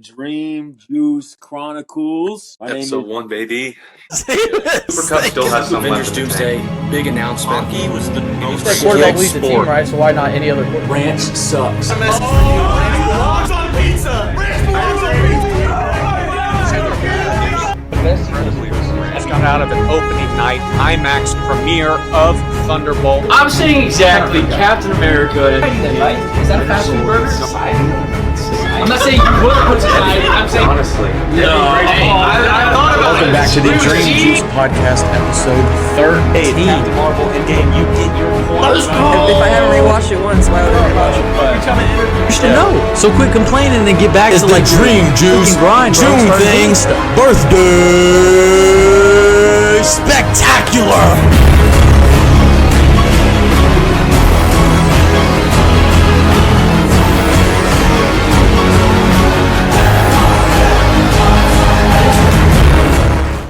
Dream Juice Chronicles. Episode 1, baby. Super Cup still has some Avengers left in the Doomsday, tank. big announcement. Hockey was the most That quarterback skilled leads the team, sport. right? So why not any other quarterback? Ranch sucks. Just got out of an opening night IMAX premiere of Thunderbolt. I'm saying exactly Captain America. Is that a fast food burger? I'm not saying you would put tonight. I'm saying Honestly. no. Hey, I thought about Welcome it. back to the Dream Juice Podcast, episode 13. Marvel Endgame, you get your point. If I haven't rewatched it once, why would I rewatch it? You should know. So quit complaining and get back to like Dream Juice grind, bro. June Start things. doing stuff. Birthday spectacular.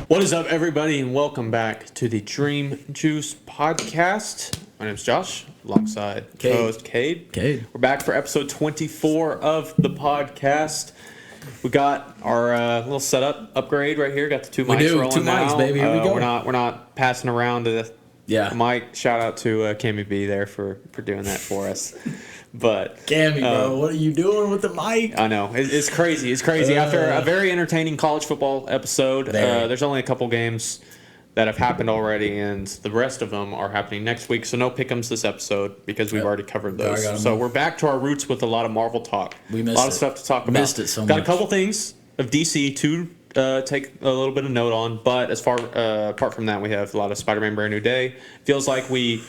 What is up, everybody, and welcome back to the Dream Juice Podcast. My name's Josh, alongside co-host Cade. We're back for episode 24 of the podcast. We got our little setup upgrade right here. Got the two mics rolling 2 mics, now. baby. Here we go. We're not passing around the mic. Shout out to Cammy B there for doing that for us. But Cammy, bro, what are you doing with the mic? I know. It's crazy. It's crazy. After a very entertaining college football episode, there's only a couple games that have happened already, and the rest of them are happening next week. So no pick'ems this episode because we've already covered those. So we're back to our roots with a lot of Marvel talk. We missed a lot of it. stuff to talk about. Missed it so Got much. a couple things of DC to take a little bit of note on, but as far apart from that, we have a lot of Spider-Man Brand New Day. Feels like we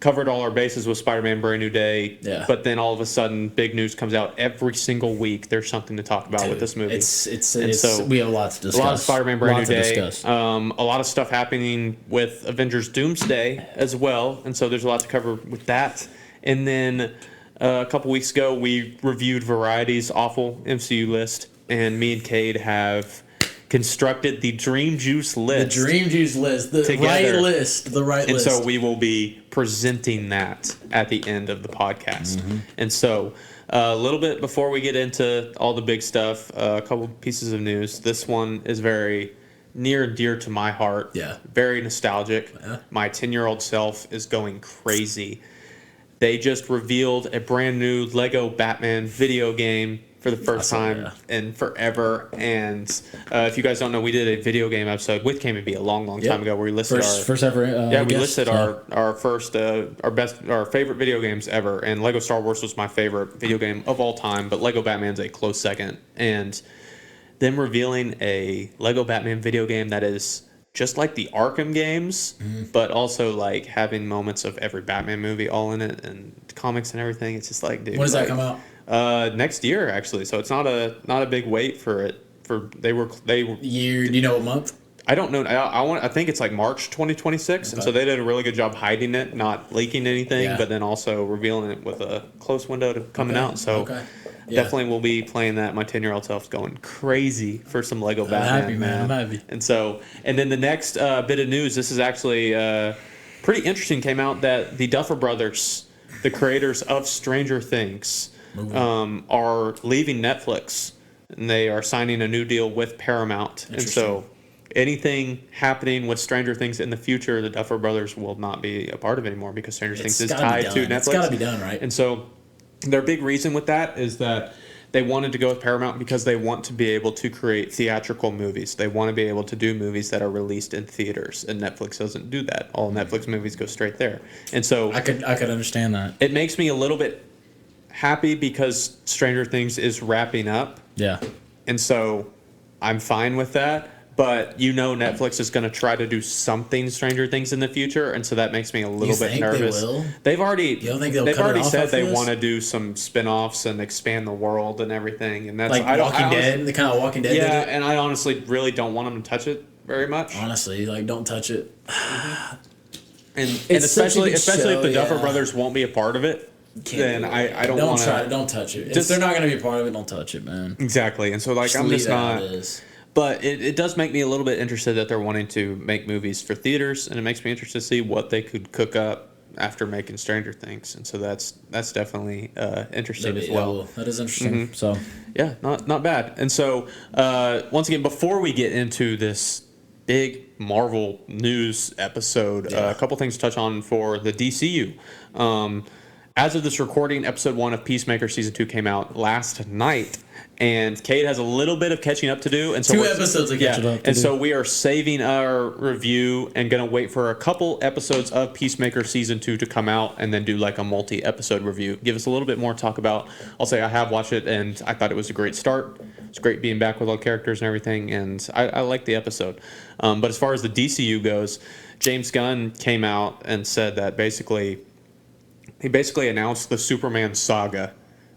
covered all our bases with Spider-Man Brand New Day, but then all of a sudden, big news comes out every single week. There's something to talk about with this movie. So we have a lot to discuss. A lot of Spider-Man Brand New Day. A lot of stuff happening with Avengers Doomsday as well, and so there's a lot to cover with that. And then a couple weeks ago, we reviewed Variety's awful MCU list, and me and Cade have constructed the Dream Juice list. The Dream Juice list. The right list. And so we will be presenting that at the end of the podcast. Mm-hmm. And so a little bit before we get into all the big stuff, a couple pieces of news. This one is very near and dear to my heart. Yeah. Very nostalgic. Yeah. My 10-year-old self is going crazy. They just revealed a brand new Lego Batman video game for the first time in forever. And if you guys don't know, we did a video game episode with KMB a long time ago where we listed our favorite video games ever. And Lego Star Wars was my favorite video game of all time, but Lego Batman's a close second. And them revealing a Lego Batman video game that is just like the Arkham games, but also like having moments of every Batman movie all in it and comics and everything. It's just like, dude. When does that come out? Next year, actually. So it's not a big wait for it. Year? Do you know what month? I don't know. I think it's like March 2026, and so they did a really good job hiding it, not leaking anything, but then also revealing it with a close window to coming out. So definitely we'll be playing that. My 10-year-old self's going crazy for some Lego Batman. I'm happy. And then the next bit of news. This is actually pretty interesting. Came out that the Duffer Brothers, the creators of Stranger Things, are leaving Netflix, and they are signing a new deal with Paramount. And so anything happening with Stranger Things in the future, the Duffer Brothers will not be a part of anymore because Stranger Things is tied to Netflix. It's got to be done, right? And so their big reason with that is that they wanted to go with Paramount because they want to be able to create theatrical movies. They want to be able to do movies that are released in theaters, and Netflix doesn't do that. All Netflix movies go straight there. And so I could understand that. It makes me a little bit happy because Stranger Things is wrapping up. Yeah. And so I'm fine with that. But Netflix is going to try to do something Stranger Things in the future, and so that makes me a little bit nervous. They will? They've already said they want to do some spin-offs and expand the world and everything, and that's like Walking Dead. The kind of Walking Dead. Yeah, and I honestly really don't want them to touch it very much. Honestly, like don't touch it. And especially if the Duffer Brothers won't be a part of it. Then I don't want to. Don't touch it. If they're not going to be a part of it, don't touch it, man. Exactly, and so like I'm just not. But it does make me a little bit interested that they're wanting to make movies for theaters, and it makes me interested to see what they could cook up after making Stranger Things, and so that's definitely interesting as well. That is interesting. So yeah, not bad. And so once again, before we get into this big Marvel news episode, a couple things to touch on for the DCU. As of this recording, episode 1 of Peacemaker season 2 came out last night, and Kate has a little bit of catching up to do. And so 2 episodes of catching up to do. so we are saving our review and going to wait for a couple episodes of Peacemaker season 2 to come out, and then do like a multi-episode review. Give us a little bit more to talk about. I'll say I have watched it, and I thought it was a great start. It's great being back with all the characters and everything, and I like the episode. But as far as the DCU goes, James Gunn came out and said that he basically announced the Superman saga.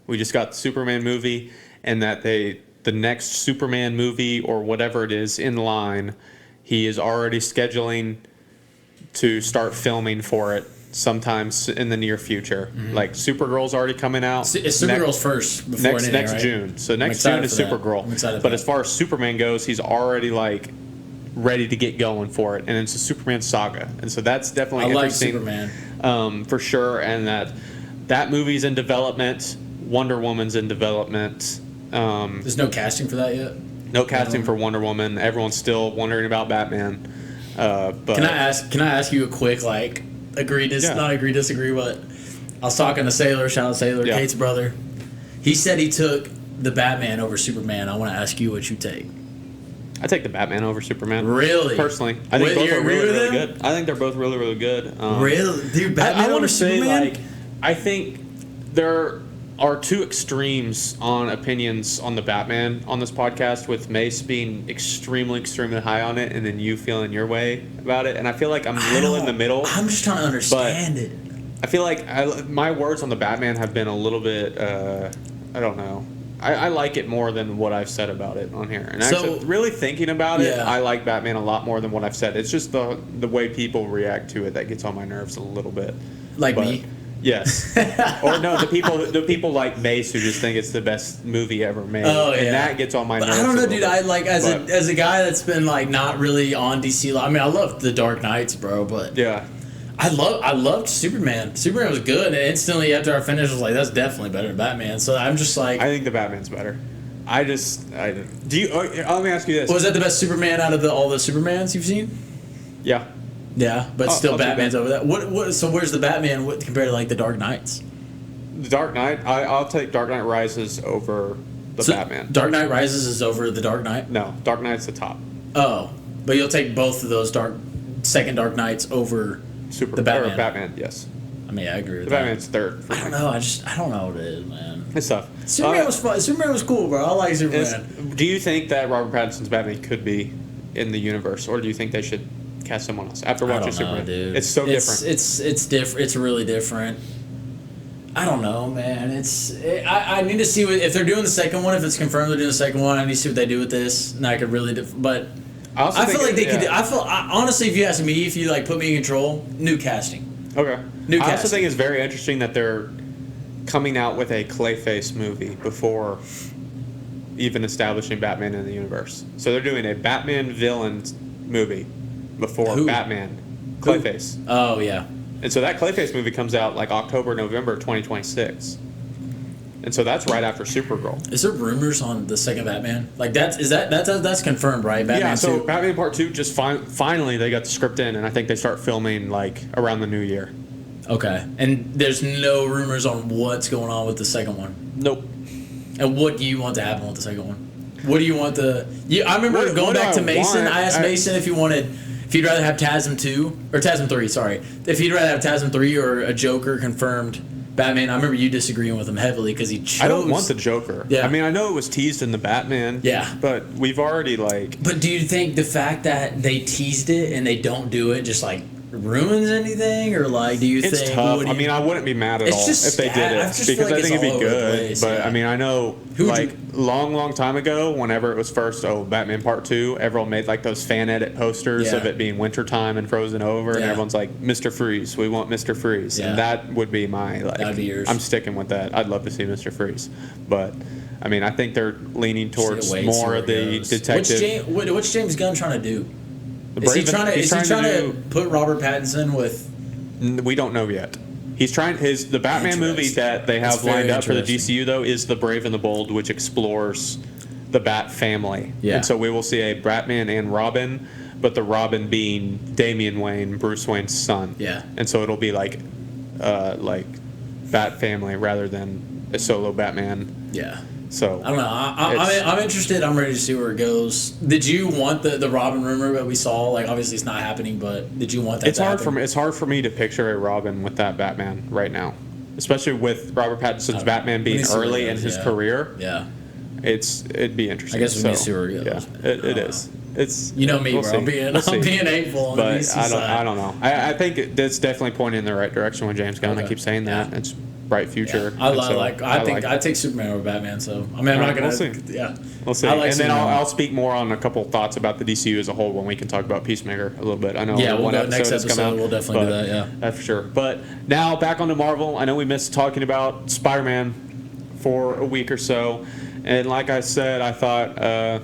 We just got the Superman movie, and that the next Superman movie or whatever it is in line, he is already scheduling to start filming for it sometimes in the near future. Like Supergirl's already coming out. It's Supergirl's first before anything, next right? June. So next June is Supergirl. But as far as Superman goes, he's already like ready to get going for it, and it's a Superman saga, and so that's definitely interesting. Superman for sure, and that movie's in development. Wonder Woman's in development. There's no casting for that yet. No casting for Wonder Woman. Everyone's still wondering about Batman. But Can I ask you a quick not agree disagree? But I was talking to Sailor. Shout out Sailor, Kate's brother. He said he took the Batman over Superman. I want to ask you what you take. I take the Batman over Superman. Really? Personally. I think both are really good. I think they're both really, really good. Really? Dude, Batman over Superman? I think there are two extremes on opinions on the Batman on this podcast, with Mace being extremely, extremely high on it, and then you feeling your way about it. And I feel like I'm a little in the middle. I'm just trying to understand it. I feel like my words on the Batman have been a little bit, I don't know. I like it more than what I've said about it on here. And actually, really thinking about it, I like Batman a lot more than what I've said. It's just the way people react to it that gets on my nerves a little bit. Me? Yes. Or no, the people like Mace who just think it's the best movie ever made. Oh, yeah. And that gets on my nerves. I don't know, dude. I as a guy that's been not really on DC. I mean, I love the Dark Knights, bro, but yeah. I loved Superman. Superman was good, and instantly after I finished, I was like, that's definitely better than Batman. So I'm just like, I think the Batman's better. Let me ask you this. Was that the best Superman out of all the Supermans you've seen? Yeah. Yeah, but still Batman's over that. What? So where's the Batman compared to the Dark Knights? The Dark Knight, I'll take Dark Knight Rises over the Batman. Dark Knight Rises is over the Dark Knight? No, Dark Knight's the top. Oh, but you'll take both of those second Dark Knights over the Batman. Or Batman, yes. I mean, I agree with that. Batman's third. I don't know. I don't know what it is, man. It's tough. Superman was fun. Superman was cool, bro. I like Superman. Do you think that Robert Pattinson's Batman could be in the universe, or do you think they should cast someone else after watching Superman? Dude. It's so different. It's different. It's really different. I don't know, man. I need to see if they're doing the second one. If it's confirmed they're doing the second one, I need to see what they do with this. And I could really, but I feel like they could. Honestly, if you ask me, if you put me in control, new casting. Okay. New casting. I also think it's very interesting that they're coming out with a Clayface movie before even establishing Batman in the universe. So they're doing a Batman villain movie before Batman. Clayface. Oh yeah. And so that Clayface movie comes out October, November 2026. And so that's right after Supergirl. Is there rumors on the second Batman? That's confirmed, right? Batman 2? Batman Part 2 just finally they got the script in, and I think they start filming around the new year. Okay. And there's no rumors on what's going on with the second one? Nope. And what do you want to happen with the second one? What do you want I remember going back to Mason. I asked Mason if he'd rather have TASM 2 or TASM 3, sorry. If he'd rather have TASM 3 or a Joker confirmed Batman. I remember you disagreeing with him heavily because he chose. I don't want the Joker. Yeah. I mean, I know it was teased in the Batman. Yeah. But we've already But do you think the fact that they teased it and they don't do it just ruins anything, or do you think it's tough? I mean, I wouldn't be mad at all if they did it because I think it'd be good. But I mean, I know long time ago, whenever it was first Batman Part 2, everyone made those fan edit posters of it being wintertime and frozen over, and everyone's like, Mr. Freeze, we want Mr. Freeze, and that would be my that'd be yours. I'm sticking with that. I'd love to see Mr. Freeze, but I mean, I think they're leaning towards more of the detective. What's James Gunn trying to do? Is he trying to put Robert Pattinson with We don't know yet. He's trying the Batman movie that they have That's very lined up for the interesting. DCU though is The Brave and the Bold, which explores the Bat family. Yeah. And so we will see a Batman and Robin, but the Robin being Damian Wayne, Bruce Wayne's son. Yeah. And so it'll be like Bat family rather than a solo Batman. Yeah. So I don't know. I'm interested. I'm ready to see where it goes. Did you want the Robin rumor that we saw? Like, obviously, it's not happening, but did you want that? It's hard for me to picture a Robin with that Batman right now, especially with Robert Pattinson's Batman being early in his career. Yeah. It'd be interesting. I guess we need to see where it goes. Yeah, it is. It's You know me, we'll bro. see. I'm being hateful on the But DC I side. don't know. I think it's definitely pointing in the right direction with James Gunn. I keep saying that. It's bright future. I And so I think like I take Superman over Batman. So I mean, I'm not gonna. We'll see. Yeah. We'll see. I like And then Superman. I'll speak more on a couple thoughts about the DCU as a whole when we can talk about Peacemaker a little bit. I know Yeah, we'll one go episode next has come episode. out, We'll definitely do but that, yeah. That's for sure. But now back onto Marvel. I know we missed talking about Spider-Man for a week or so. And like I said, I thought,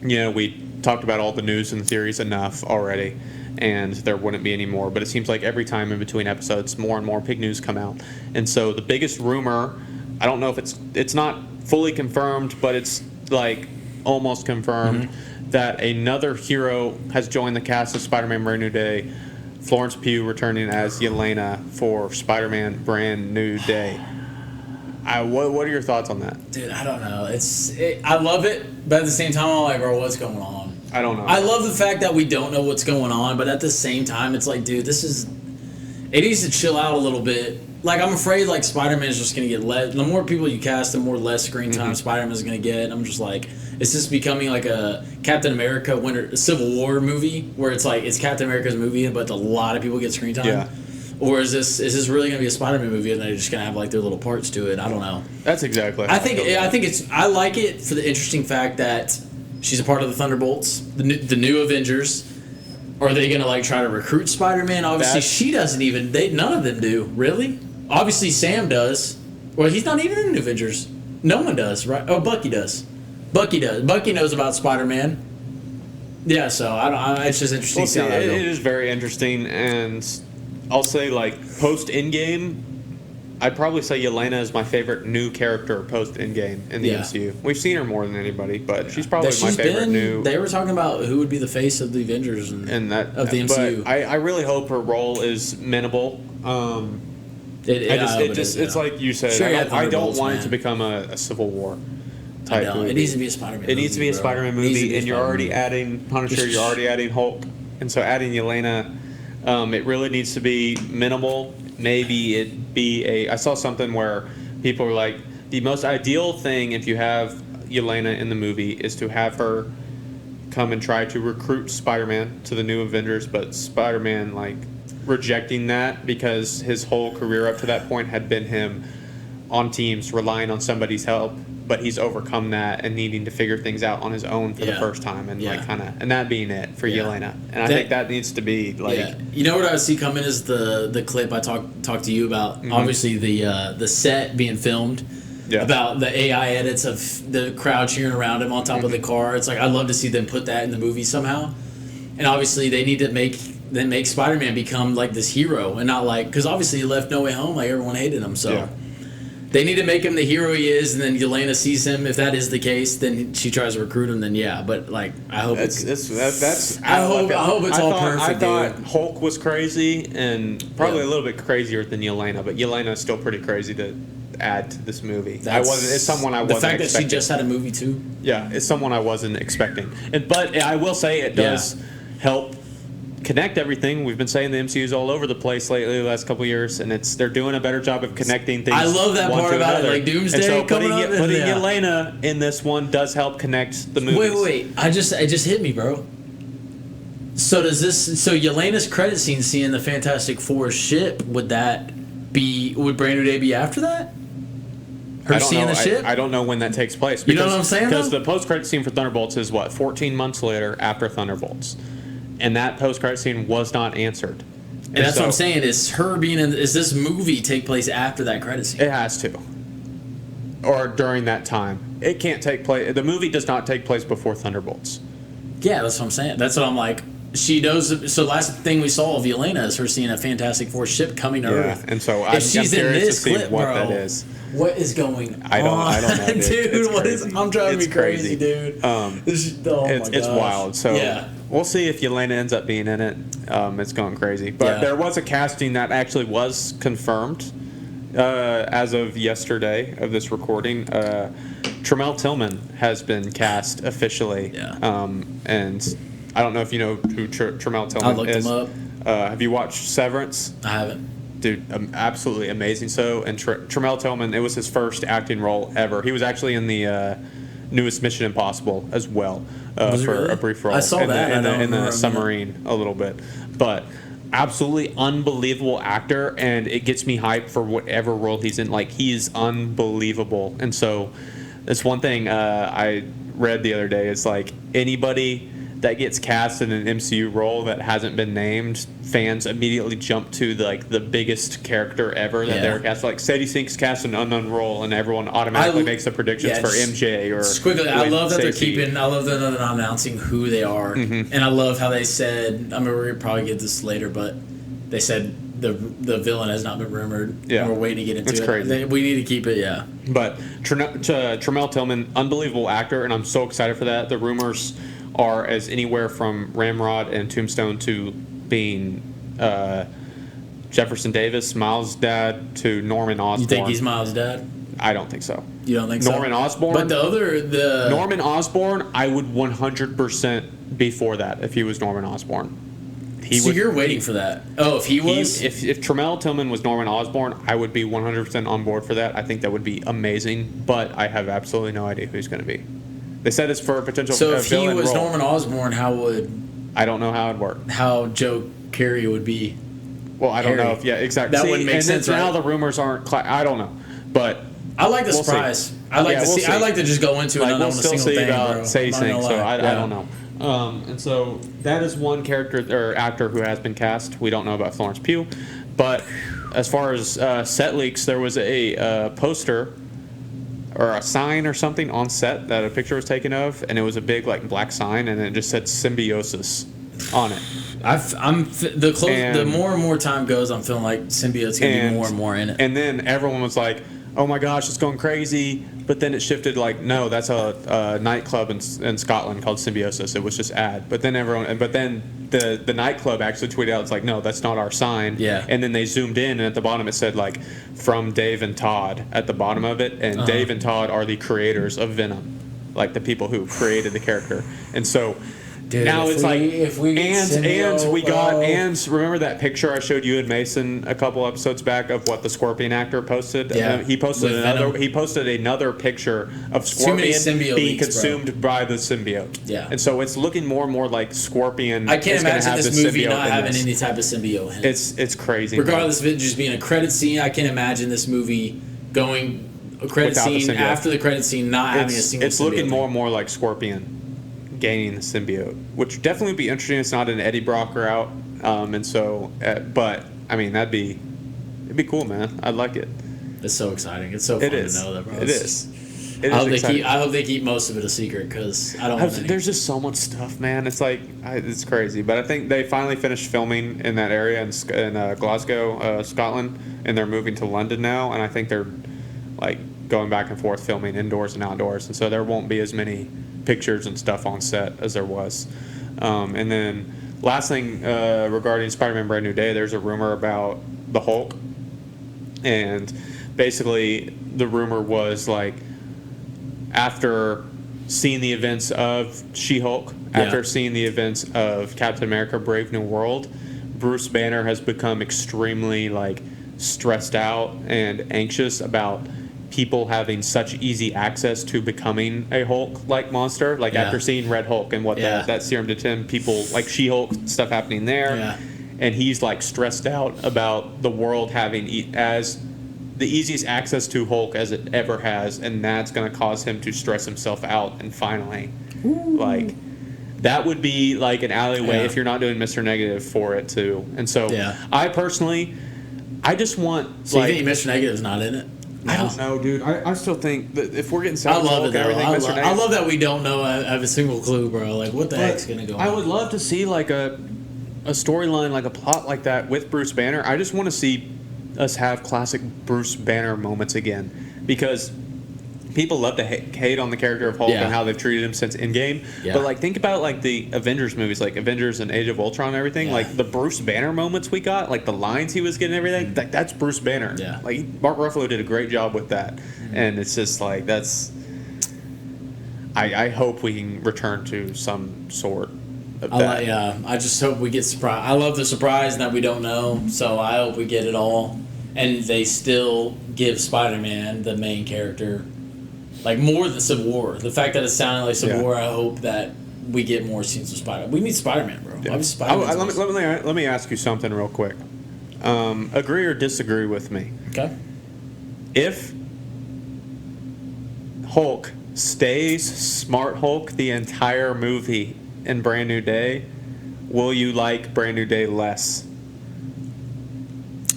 we talked about all the news and theories enough already, and there wouldn't be any more. But it seems like every time in between episodes, more and more big news come out. And so the biggest rumor, I don't know if it's not fully confirmed, but it's like almost confirmed that another hero has joined the cast of Spider-Man Brand New Day. Florence Pugh returning as Yelena for Spider-Man Brand New Day. What are your thoughts on that? Dude, I don't know. I love it, but at the same time, I'm like, bro, what's going on? I don't know. I love the fact that we don't know what's going on, but at the same time, it's like, dude, it needs to chill out a little bit. Like, I'm afraid, like, Spider-Man is just going to get the more people you cast, the more less screen time Spider-Man is going to get. I'm just like, it's just becoming like a Captain America Civil War movie, where it's like, it's Captain America's movie, but a lot of people get screen time. Yeah. Or is this really going to be a Spider-Man movie and they're just going to have like their little parts to it? I don't know. That's exactly. I like it for the interesting fact that she's a part of the Thunderbolts, the new Avengers. Are they going to like try to recruit Spider-Man? Obviously, she doesn't even. None of them do. Really? Obviously, Sam does. Well, he's not even in the Avengers. No one does, right? Oh, Bucky does. Bucky does. Bucky knows about Spider-Man. Yeah, so I don't. It's just interesting. We'll to see. see how that It goes. is very interesting, and I'll say like post Endgame, I'd probably say Yelena is my favorite new character post Endgame in the MCU. We've seen her more than anybody, but she's probably my favorite new. They were talking about who would be the face of the Avengers of the MCU. But I really hope her role is minimal. It's like you said. Sure, I don't want it to become a Civil War type movie. It needs to be a Spider-Man movie. It needs to be a Spider-Man movie, and you're already adding Punisher, you're already adding Hulk, and so adding Yelena, it really needs to be minimal. Maybe it be I saw something where people were like, the most ideal thing if you have Yelena in the movie is to have her come and try to recruit Spider-Man to the new Avengers, but Spider-Man like rejecting that because his whole career up to that point had been him on teams relying on somebody's help, but he's overcome that and needing to figure things out on his own for the first time, and and that being it for Yelena. And I think that needs to be like You know what I see coming is the clip I talked to you about. Obviously the set being filmed. Yeah. About the AI edits of the crowd cheering around him on top of the car. It's like I'd love to see them put that in the movie somehow. And obviously they need to make Spider-Man become like this hero and not like, because obviously he left No Way Home, like everyone hated him. So they need to make him the hero he is, and then Yelena sees him. If that is the case, then she tries to recruit him. Then but like I hope I hope it's all perfect. I thought Hulk was crazy and probably a little bit crazier than Yelena, but Yelena is still pretty crazy to add to this movie. It's someone I wasn't expecting. The fact that she just had a movie too. Yeah, it's someone I wasn't expecting. But I will say it does help connect everything. We've been saying the MCU's all over the place lately the last couple of years, and they're doing a better job of connecting things. I love that part about it, like Doomsday. And so putting Yelena in this one does help connect the movies. Wait! It just hit me, bro. So Yelena's credit scene seeing the Fantastic Four ship, would Brand New Day be after that? Her seeing the ship? I don't know when that takes place. You know what I'm saying? Because the post-credit scene for Thunderbolts is 14 months later after Thunderbolts. And that post-credit scene was not answered. And that's what I'm saying, is this movie take place after that credit scene? It has to. Or during that time. It can't take place. The movie does not take place before Thunderbolts. Yeah, that's what I'm saying. That's what I'm like. she knows. So last thing we saw of Yelena is her seeing a Fantastic Four ship coming to Earth. And so I'm she's in curious this to see clip, what bro, that is. What is going on? I don't know, dude. It's What is? crazy. I'm driving It's me crazy, crazy. dude. Oh my it's gosh. wild. So yeah. we'll see if Yelena ends up being in it. It's going crazy. But there was a casting that actually was confirmed as of yesterday of this recording. Tramell Tillman has been cast officially. Yeah. And I don't know if you know who Tramell Tillman I looked is. him up. Have you watched Severance? I haven't. Dude, absolutely amazing. So, and Tramell Tillman, it was his first acting role ever. He was actually in the newest Mission Impossible as well for really? a brief role. I saw that. In the submarine a little bit, but absolutely unbelievable actor, and it gets me hyped for whatever role he's in. Like, he is unbelievable, and so that's one thing I read the other day. It's like anybody that gets cast in an MCU role that hasn't been named, fans immediately jump to the biggest character ever that they're cast. Like Sadie Sink's cast an unknown role, and everyone automatically makes the predictions for MJ or. Quickly, I love that Stacey. I love that they're not announcing who they are, and I love how they said. I mean, we're gonna probably get this later, but they said the villain has not been rumored. Yeah, and we're waiting to get into it's it. crazy. We need to keep it. Yeah. But Tramell Tillman, unbelievable actor, and I'm so excited for that. The rumors are as anywhere from Ramrod and Tombstone to being Jefferson Davis, Miles' dad, to Norman Osborn. You think he's Miles' dad? I don't think so. You don't think Norman so? Osborn? But the Norman Osborn, I would 100% be for that if he was Norman Osborn. You're waiting for that. Oh, if he was? If Tramell Tillman was Norman Osborn, I would be 100% on board for that. I think that would be amazing, but I have absolutely no idea who he's going to be. They said it's for a potential So if he villain was role. Norman Osborn, how would I don't know how it'd work. how Joe Carey would be? Well, I don't know Harry. if exactly. That wouldn't make sense, Now right? the rumors aren't. I don't know, but I like the We'll see. surprise. I like to we'll see. I see. like to just go into it and we'll not know a still single see thing, about bro. Sadie I'm not Sink, gonna so lie. I don't know. And so that is one character or actor who has been cast. We don't know about Florence Pugh, but as far as set leaks, there was a poster or a sign or something on set that a picture was taken of, and it was a big black sign, and it just said symbiosis on it. The more and more time goes, I'm feeling like symbiote's gonna be more and more in it. And then everyone was like, "Oh my gosh, it's going crazy!" But then it shifted. No, that's a nightclub in Scotland called Symbiosis. It was just ad. But then the nightclub actually tweeted out, "It's like, no, that's not our sign." Yeah. And then they zoomed in, and at the bottom it said "from Dave and Todd" at the bottom of it, and Dave and Todd are the creators of Venom, the people who created the character, and so. Dude, Now it's if we get and remember that picture I showed you and Mason a couple episodes back of what the Scorpion actor posted? Yeah. He posted With another. Venom. He posted another picture of Too many Scorpion symbiote being leaks, consumed by the symbiote. Yeah. And so it's looking more and more like Scorpion. I can't is gonna imagine have this the movie symbiote not in having this. any type of symbiote in it. It's crazy. Regardless of it just being a credit scene, I can't imagine this movie going a credit Without the scene symbiote. after the credit scene not having a single It's looking symbiote. more and more like Scorpion gaining the symbiote, which would definitely be interesting. It's not an Eddie Brock route, and so, but I mean it'd be cool, man. I'd like it. It's so exciting. It's so fun to know that, bro. It is. It I is hope, exciting. I hope they keep most of it a secret because I don't want any. There's just so much stuff, man. It's it's crazy. But I think they finally finished filming in that area in Glasgow, Scotland, and they're moving to London now. And I think they're going back and forth filming indoors and outdoors, and so there won't be as many pictures and stuff on set as there was. And then last thing regarding Spider-Man Brand New Day, there's a rumor about the Hulk, and basically the rumor was after seeing the events of She-Hulk, after seeing the events of Captain America Brave New World, Bruce Banner has become extremely stressed out and anxious about people having such easy access to becoming a Hulk-like monster. After seeing Red Hulk and what that serum did to him, people She-Hulk stuff happening there. Yeah. And he's stressed out about the world having as the easiest access to Hulk as it ever has, and that's going to cause him to stress himself out. And finally, that would be an alleyway if you're not doing Mr. Negative for it too. And so I personally, I just want So you think Mr. Negative's not in it? I don't know, dude. I still think that if we're getting I Savage love Hulk it and though. everything, Mr. I Nate, love that we don't know. I have a single clue, bro. Like, what the heck's gonna go on? I would love to see like a storyline, like a plot like that with Bruce Banner. I just want to see us have classic Bruce Banner moments again, because people love to hate on the character of Hulk Yeah. and how they've treated him since Endgame. Yeah. But like, think about like the Avengers movies, like Avengers and Age of Ultron and everything. Yeah. Like the Bruce Banner moments we got, like the lines he was getting, and everything. Like that's Bruce Banner. Yeah. Like Mark Ruffalo did a great job with that, and it's just like that's. I hope we can return to some sort of that. I just hope we get surprised. I love the surprise and that we don't know, so I hope we get it all. And they still give Spider-Man the main character, like more than Civil War. The fact that it sounded like Civil Yeah. War, I hope that we get more scenes of Spider-Man. We need Spider-Man, bro. Yeah. Obviously Spider-Man's Let me ask you something real quick. Agree or disagree with me? okay. If Hulk stays Smart Hulk the entire movie in Brand New Day, will you like Brand New Day less?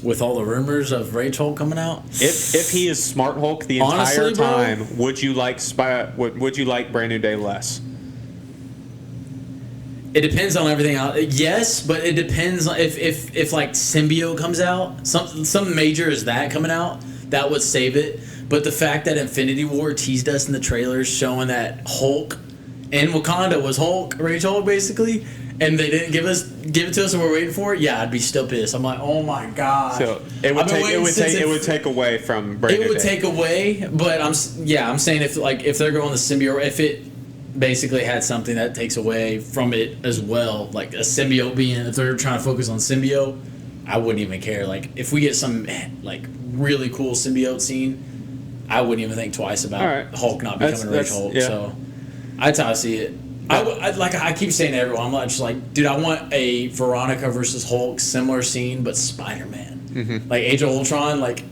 With all the rumors of Rage Hulk coming out, If he is Smart Hulk the entire Honestly, bro? time, would you like would you like Brand New Day less? it depends on everything else. Yes, but it depends on if like Symbiote comes out, some major is that coming out, that would save it. But the fact that Infinity War teased us in the trailers showing that Hulk in Wakanda was Hulk, Rage Hulk basically, and they didn't give it to us and we're waiting for it, yeah, I'd be still pissed. I'm like, oh my god. So it would take away from Brand New Day. It would take away, but I'm saying if they're going the symbiote, if it basically had something that takes away from it as well, like a symbiote being, if they're trying to focus on symbiote, I wouldn't even care. Like if we get some like really cool symbiote scene, I wouldn't even think twice about All right. Hulk not becoming Rage Hulk. yeah. So that's how I see it. I keep saying to everyone, I'm just like, dude, I want a Veronica versus Hulk similar scene, but Spider-Man. Mm-hmm. Like Age of Ultron, like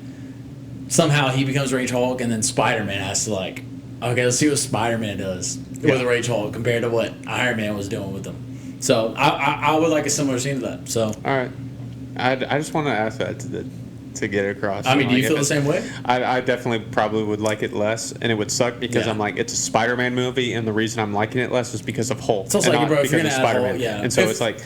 somehow he becomes Rage Hulk, and then Spider-Man has to like, okay, let's see what Spider-Man does with Rage Hulk compared to what Iron Man was doing with him. So I would like a similar scene to that. So All right, I just want to ask that to get it across. I mean, do you Like, feel if the same way? I definitely probably would like it less, and it would suck because Yeah. I'm like, it's a Spider-Man movie, and the reason I'm liking it less is because of Hulk. It's also and like, not bro, if you're because of gonna add Spider-Man. Hulk, yeah. And so If- it's like,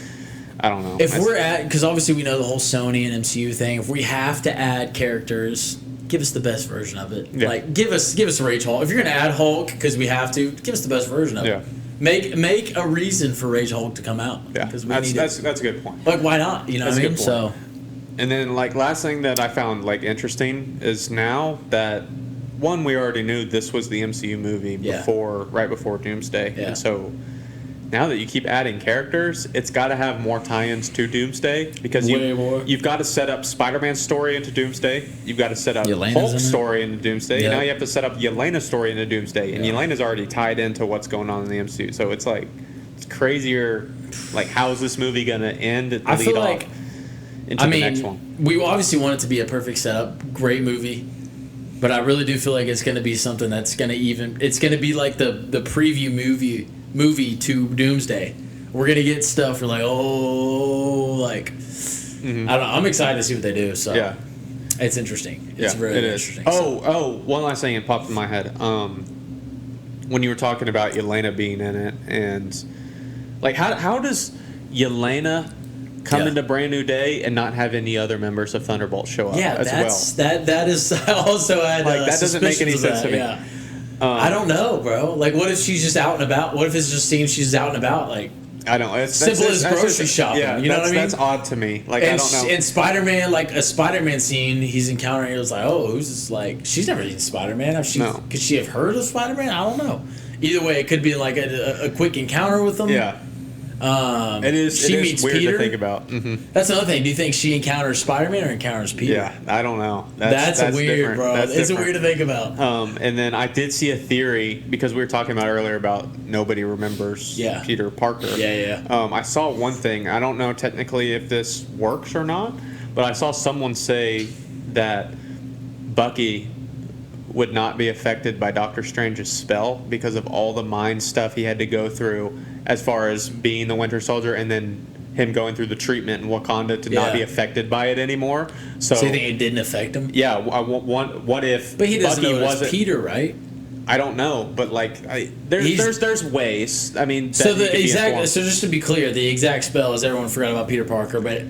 I don't know. If we're at, because obviously we know the whole Sony and MCU thing. If we have to add characters, give us the best version of it. Yeah. Like give us Rage Hulk. If you're gonna add Hulk because we have to, give us the best version of Yeah. it. Make a reason for Rage Hulk to come out. yeah, because that's a good point. like why not? You know That's what a I mean? good So point. And then, like, last thing that I found, like, interesting is now that, one, we already knew this was the MCU movie Yeah. right before Doomsday. Yeah. And so, now that you keep adding characters, it's got to have more tie-ins to Doomsday because Way more. you've got to set up Spider-Man's story into Doomsday. You've got to set up Yelena's in Hulk's it. story into Doomsday. Yeah. Now you have to set up Yelena's story into Doomsday. And Yeah. Yelena's already tied into what's going on in the MCU. So it's like, it's crazier. Like, how's this movie going to end and I lead feel off like, into I the mean, next one? we obviously want it to be a perfect setup, great movie, but I really do feel like it's going to be something that's going to it's going to be like the preview movie to Doomsday. We're going to get stuff we're like, oh, like, I don't know. I'm excited to see what they do. So Yeah. it's interesting. It's Yeah, really it is. interesting. One last thing that popped in my head. When you were talking about Yelena being in it, and like, how does Yelena come Yeah. into Brand New Day and not have any other members of Thunderbolt show up Yeah, as well? that is I also had Like, that doesn't make any suspicions of sense to me. that, Yeah. I don't know, bro. Like, what if she's just out and about? What if it's just seems she's out and about? Like, I don't know. It's Simple as that's grocery shopping, Yeah, you know what I mean? That's odd to me. Like, I don't know. And Spider-Man, like a Spider-Man scene, he's encountering. It was like, oh, who's this? Like, she's never seen Spider-Man. No. Could she have heard of Spider-Man? I don't know. Either way, it could be like a quick encounter with him. Yeah. It is. She it is meets weird Peter. to think about. Mm-hmm. That's another thing. Do you think she encounters Spider-Man or encounters Peter? Yeah, I don't know. That's weird, different. bro. That's It's different. weird to think about. And then I did see a theory because we were talking about earlier about nobody remembers Yeah. Peter Parker. Yeah. I saw one thing. I don't know technically if this works or not, but I saw someone say that Bucky would not be affected by Doctor Strange's spell because of all the mind stuff he had to go through as far as being the Winter Soldier and then him going through the treatment in Wakanda to not Yeah. be affected by it anymore. So you think it didn't affect him? yeah, what if But he doesn't Bucky know it's wasn't Peter, right? I don't know, but like there's ways. I mean, So that he the could be exact. informed. So just to be clear, the exact spell is everyone forgot about Peter Parker, but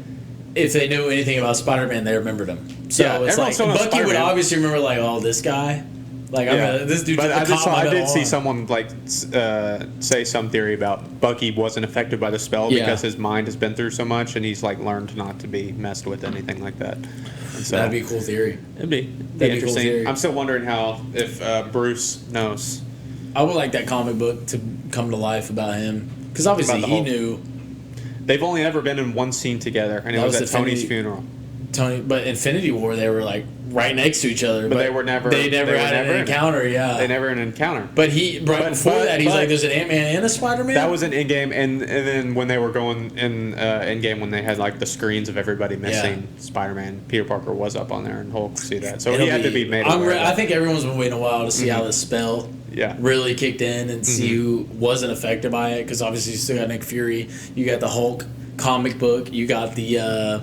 if they knew anything about Spider-Man, they remembered him. So Yeah, it's everyone like still knows Bucky would Spider-Man. obviously remember, like, oh, this guy. Like, Yeah. this dude. But just I did see someone like say some theory about Bucky wasn't affected by the spell Yeah. because his mind has been through so much and he's like learned not to be messed with anything like that. And so That'd be a cool theory. it'd be That'd be a cool interesting. theory. I'm still wondering if Bruce knows. I would like that comic book to come to life about him, because obviously About the he Hulk. knew They've only ever been in one scene together, and it That was was at Tony's Infinity- funeral. Tony. But Infinity War, they were like right next to each other, But they were never- They never they were had never an in- encounter. Yeah. They never had an encounter. But before that, he's but- like, "There's an Ant-Man and a Spider-Man." That was an in-game, and then when they were going in in-game, when they had like the screens of everybody missing Spider-Man, Peter Parker was up on there, and Hulk could see that. So It'll he had to be made aware of I that. think everyone's been waiting a while to see how the spell Yeah. really kicked in and see who wasn't affected by it. Because obviously you still got Nick Fury, you got the Hulk comic book, you got the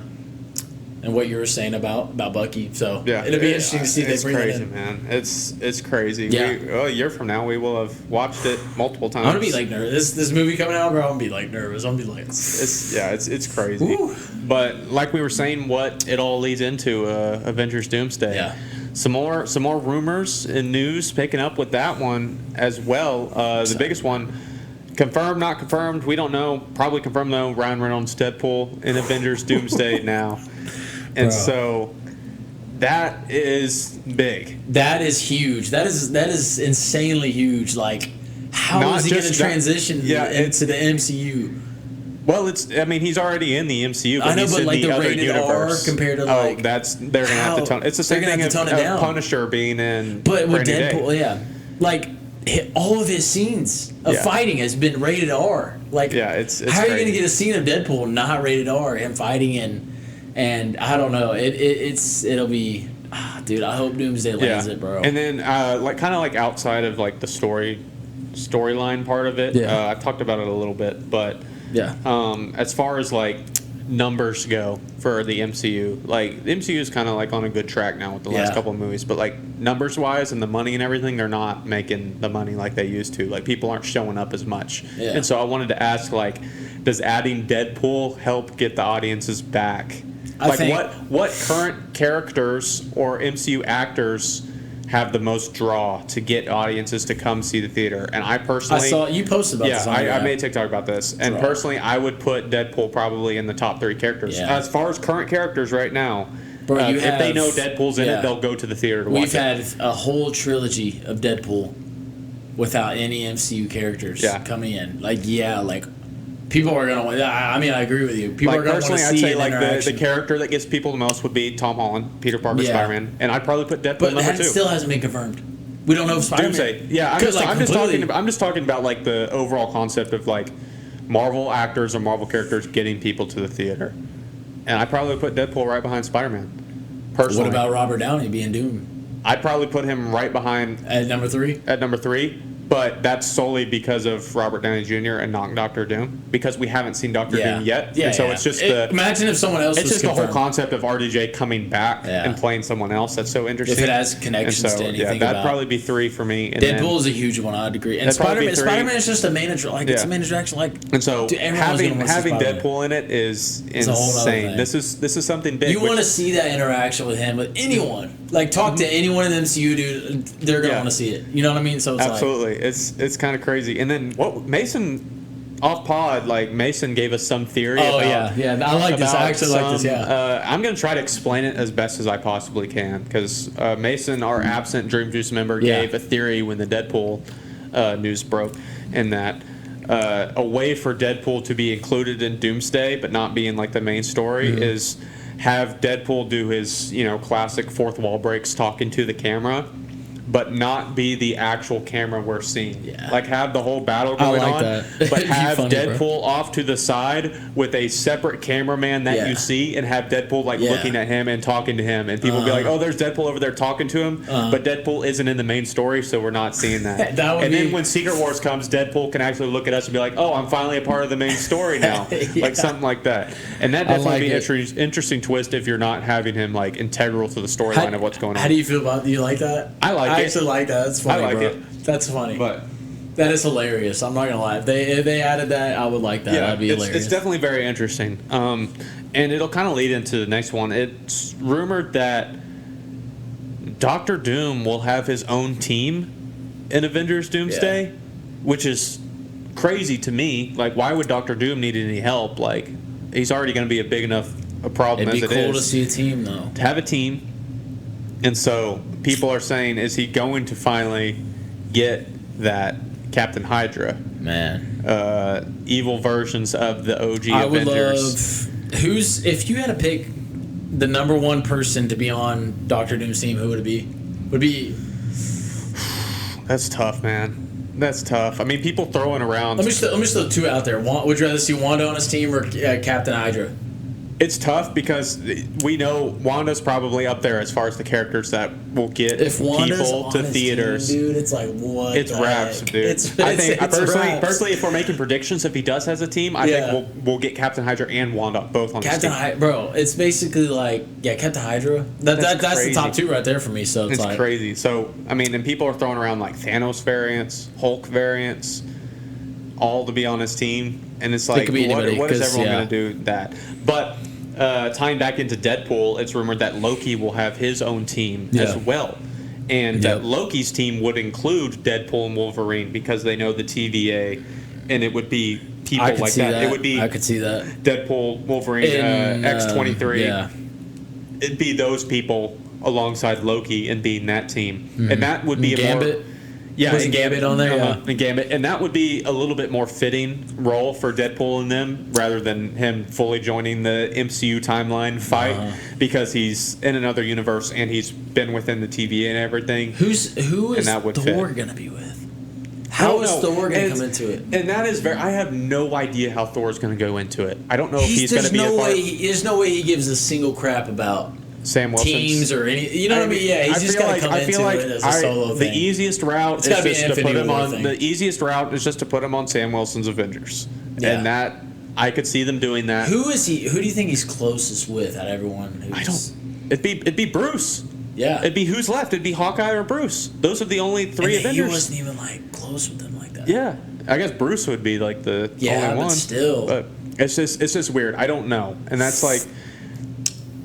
and what you were saying about Bucky. So Yeah, it'll be interesting to see if It's they bring crazy, it in. man. It's crazy. Yeah. A year from now, we will have watched it multiple times. I'm gonna be like nervous. This movie coming out, bro. I'm gonna be like nervous. I'm gonna be like, It's crazy. Woo. But like we were saying, what it all leads into Avengers Doomsday. Yeah. Some more rumors and news picking up with that one as well. The biggest one, confirmed, not confirmed, we don't know. Probably confirmed though. Ryan Reynolds Deadpool in Avengers Doomsday now, and Bro. so that is big. that is huge. That is insanely huge. Like, how Not is he gonna just that- transition yeah, into the MCU? Well, he's already in the MCU. But I know, he's but in like the other rated R universe. compared to like. they're gonna have to tone. It's the same they're thing gonna as have to tone it down. Punisher being in. But with Rainy Day. Deadpool, yeah, like all of his scenes of Yeah. fighting has been rated R. Like, Yeah, it's how are you crazy. gonna get a scene of Deadpool not rated R, him fighting and I don't know. It'll be, dude. I hope Doomsday lands it, bro. And then kind of outside of like the storyline part of it, Yeah. I've talked about it a little bit, but yeah, as far as like numbers go for the MCU, like the MCU is kind of like on a good track now with the last Yeah. couple of movies, but like numbers wise and the money and everything, they're not making the money like they used to. Like people aren't showing up as much. Yeah. And so I wanted to ask, like, does adding Deadpool help get the audiences back? I Like think- what current characters or MCU actors have the most draw to get audiences to come see the theater? And I personally, I saw you posted about yeah, this. On your I app. made a TikTok about this, and Draw. personally, I would put Deadpool probably in the top 3 characters. Yeah. As far as current characters right now, Bro, you if they have- know Deadpool's in yeah. it, they'll go to the theater to We've watch it. had a whole trilogy of Deadpool without any MCU characters Yeah. coming in. Like, people are gonna. I mean, I agree with you. People Like are gonna want to personally, I'd see say an like the interaction. character that gets people the most would be Tom Holland, Peter Parker, Yeah. Spider-Man, and I'd probably put Deadpool but number that 2. still hasn't been confirmed. We don't know if Spider-Man. Doomsday. Yeah, I'm 'Cause, just, like, I'm just completely- talking. I'm just talking about like the overall concept of like Marvel actors or Marvel characters getting people to the theater, and I probably put Deadpool right behind Spider-Man. Personally, What about Robert Downey being Doom I'd probably put him right behind at number 3? at number 3, but that's solely because of Robert Downey Jr. and not Doctor Doom, because we haven't seen Doctor Doom yet. Yeah, and so yeah. it's just Imagine if someone else it's was just the whole confirmed. concept of RDJ coming back Yeah. and playing someone else. That's so interesting. If it has connections and so, to anything yeah, that'd about- probably be 3 for me. And then- Deadpool is a huge one. I'd agree. And That'd probably be Spider-Man. 3. Spider-Man is just a main like it's a Yeah. main attraction. Like, And so dude, everyone's gonna wanna see having Spider-Man. Deadpool in it is a whole nother insane. thing. This is something big. you which- want to see that interaction with him, with anyone. Like, talk to anyone in the MCU, dude. They're gonna Yeah. want to see it. You know what I mean? So it's absolutely. It's kind of crazy. And then what Mason off pod, like Mason gave us some theory. Oh, about, yeah. I like this. I about actually like this, yeah. I'm gonna try to explain it as best as I possibly can, because Mason, our absent Dream Juice member, Yeah. gave a theory when the Deadpool news broke, in that a way for Deadpool to be included in Doomsday but not be in like the main story Mm-hmm. is have Deadpool do his classic fourth wall breaks talking to the camera, but not be the actual camera we're seeing. Yeah. Like have the whole battle going like on, that. but It'd be have funny, bro. Deadpool off to the side with a separate cameraman that Yeah. you see, and have Deadpool like Yeah. looking at him and talking to him, and people be like, "Oh, there's Deadpool over there talking to him," but Deadpool isn't in the main story, so we're not seeing that. That would and then be- when Secret Wars comes, Deadpool can actually look at us and be like, "Oh, I'm finally a part of the main story now," Yeah. like something like that. And that I definitely like be it. interesting twist if you're not having him like integral to the storyline of what's going on. How do you feel about? Do you like that? I like I it. actually like that. That's funny, I like bro. it. That's funny. But that is hilarious. I'm not gonna lie. If they added that, I would like that. yeah, That'd be hilarious. it's definitely very interesting. And it'll kind of lead into the next one. It's rumored that Doctor Doom will have his own team in Avengers Doomsday, which is crazy to me. Like, why would Doctor Doom need any help? Like, he's already going to be a big enough a problem It'd be as it cool to is. see a team though. To have a team. And so people are saying, is he going to finally get that Captain Hydra? Man, Evil versions of the OG I would Avengers. love. If you had to pick the number one person to be on Doctor Doom's team, who would it be? Would be. That's tough, man. That's tough. I mean, people throwing around. Let me just throw two out there. Would you rather see Wanda on his team or Captain Hydra? It's tough because we know Wanda's probably up there as far as the characters that will get If Wanda's people on to his theaters. team, dude, it's like what? It's the wraps, heck? dude. I think it's wraps. personally, if we're making predictions, if he does has a team, I Yeah. think we'll get Captain Hydra and Wanda both on Captain his team. Hydra, bro. It's basically like Captain Hydra. That's the crazy. top two right there for me. So it's It's like crazy. So I mean, and people are throwing around like Thanos variants, Hulk variants, all to be on his team, and it's like, could be anybody, what is 'cause, everyone yeah. going to do that? But tying back into Deadpool, it's rumored that Loki will have his own team as Yeah. well, and Yep. that Loki's team would include Deadpool and Wolverine because they know the TVA, and it would be people I could like see that. It would be I could see that. Deadpool, Wolverine, X-23. Yeah. It'd be those people alongside Loki and being that team, and that would be a more. Gambit. Yeah, Wasn't Gambit on there? Yeah. And Gambit, and that would be a little bit more fitting role for Deadpool and them, rather than him fully joining the MCU timeline fight, because he's in another universe and he's been within the TVA and everything. Who is that would Thor fit. gonna be with? I How don't is know. Thor gonna And- come into it? And that is I have no idea how Thor's going to go into it. I don't know if he's going There's to be no a part. way. There's no way he gives a single crap about Sam Wilson teams or any. You know what I mean? Yeah, he's just gotta come into it as a solo the thing. easiest route It's is gotta be just an to put Infinity him War on. thing. The easiest route is just to put him on Sam Wilson's Avengers, Yeah. and that I could see them doing that. Who is he? Who do you think he's closest with out of everyone? I don't. It'd be Bruce. Yeah. It'd be who's left. It'd be Hawkeye or Bruce. Those are the only three And Avengers. He wasn't even like close with them like that. Yeah, I guess Bruce would be like the Yeah, only but one. still. But it's just weird. I don't know, and that's like.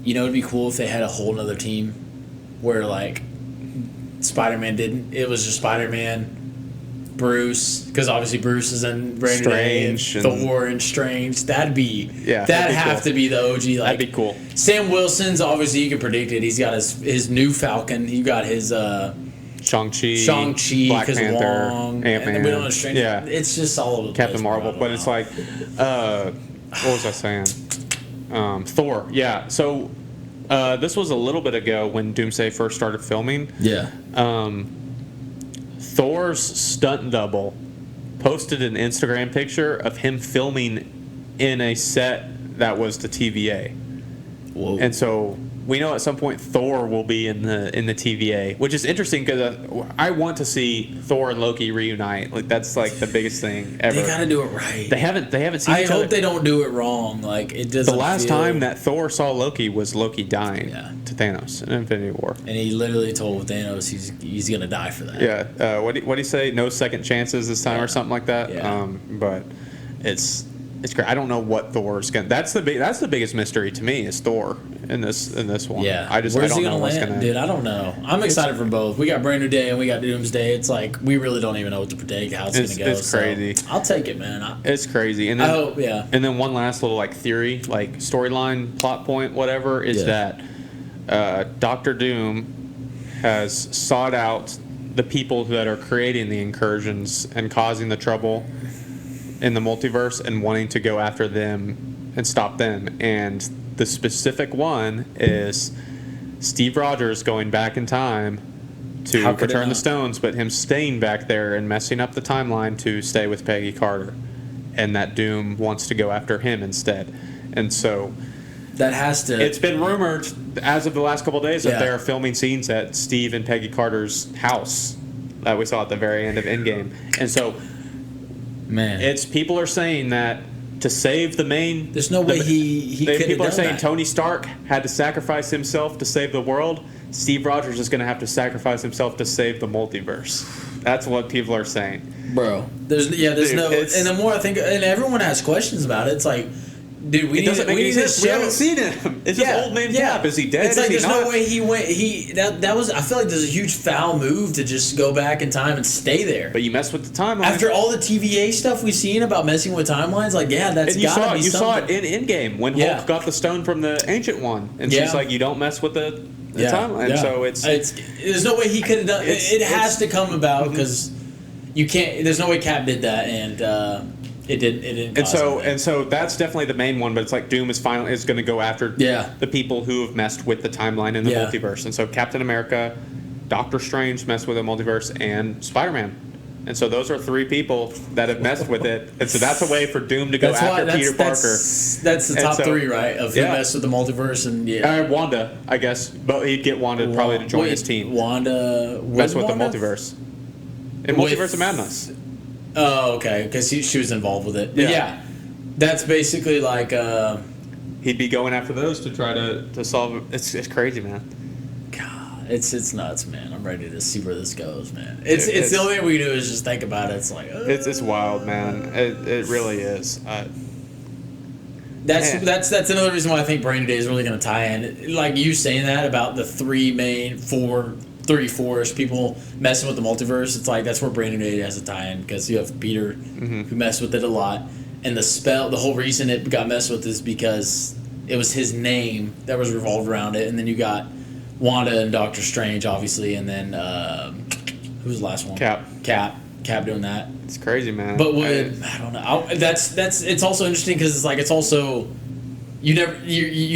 You know, it'd be cool if they had a whole nother team where like Spider-Man didn't. It was just Spider-Man, Bruce, because obviously Bruce is in Brandon Strange and Thor and Strange. That'd be Yeah, That'd that'd be have cool. to be the OG. Like That'd be cool. Sam Wilson's obviously you can predict it. He's got his new Falcon. You got his Shang-Chi, Black his Panther, Wong, Ant-Man. and we don't know Strange. Yeah. It's just all over the Captain place, bro. Marvel, I but don't it's know. like, what was I saying? Thor, yeah. So this was a little bit ago when Doomsday first started filming. yeah. Thor's stunt double posted an Instagram picture of him filming in a set that was the TVA. Whoa. And so we know at some point Thor will be in the TVA, which is interesting because I want to see Thor and Loki reunite. Like that's like the biggest thing ever. They gotta do it right. They haven't seen I each hope other. they don't do it wrong. Like it doesn't. The last feel- time that Thor saw Loki was Loki dying Yeah. to Thanos in Infinity War. and he literally told Thanos he's gonna die for that. Yeah. What do you say? No second chances this time, or something like that. Yeah. But it's great. I don't know what Thor's gonna. That's the biggest mystery to me is Thor in this one. Yeah. I Where's don't he know gonna what's land, gonna. dude? I don't know. I'm excited for both. We got Brand New Day and we got Doomsday. It's like we really don't even know what to predict how it's gonna go. It's crazy. So I'll take it, man. It's crazy. And then, I hope, yeah. And then one last little like theory, like storyline, plot point, whatever, is that Doctor Doom has sought out the people that are creating the incursions and causing the trouble in the multiverse and wanting to go after them and stop them. And the specific one is Steve Rogers going back in time to How could it return the not? stones, but him staying back there and messing up the timeline to stay with Peggy Carter, and that Doom wants to go after him instead. And so That has to. it's been rumored as of the last couple of days that Yeah. they are filming scenes at Steve and Peggy Carter's house that we saw at the very end of Endgame. And so man. it's people are saying that to save the main. There's no way he could have People are done saying that. Tony Stark had to sacrifice himself to save the world. Steve Rogers is going to have to sacrifice himself to save the multiverse. That's what people are saying. Bro, there's Dude, no, it's- and the more I think, and everyone has questions about it. It's like, dude, we It need doesn't make we any need to sense. We show- haven't seen him. It's just old man Cap. Is he dead? It's like is he there's not? no way he went. That was. I feel like there's a huge foul move to just go back in time and stay there. But you mess with the timeline. After all the TVA stuff we've seen about messing with timelines, like that's and you gotta saw be you saw something. it in Endgame when Yeah. Hulk got the stone from the Ancient One, and Yeah. she's like, "You don't mess with the timeline." yeah. So it's there's no way he could have done. It has to come about because you can't. There's no way Cap did that, and it didn't. It didn't. and cause so anything. and so that's definitely the main one. But it's like Doom is going to go after Yeah. the people who have messed with the timeline in the Yeah. multiverse. And so Captain America, Doctor Strange messed with the multiverse, and Spider-Man. And so those are three people that have messed with it. And so that's a way for Doom to go after Peter Parker. That's the And top so- three, right? Of who Yeah. messed with the multiverse and yeah. Wanda, I guess, but he'd get Wanda probably to join Wait, his team. Wanda Mess with the Wanda? multiverse. In With- Multiverse of Madness. Oh, okay, because she was involved with it. But Yeah. yeah, that's basically like He'd be going after those to try to solve it. It's crazy, man. God, it's nuts, man. I'm ready to see where this goes, man. It's It's- the only thing we do is just think about it. It's like It's wild, man. It really is. That's Man. that's another reason why I think Brain Day is really going to tie in. Like you saying that about the three four-ish people messing with the multiverse. It's like that's where Brain Day has a tie in because you have Peter who messed with it a lot, and the whole reason it got messed with is because it was his name that was revolved around it, and then you got Wanda and Doctor Strange, obviously, and then who was the last one? Cap doing that. It's crazy, man. But I don't know. That's it's also interesting because it's like it's also you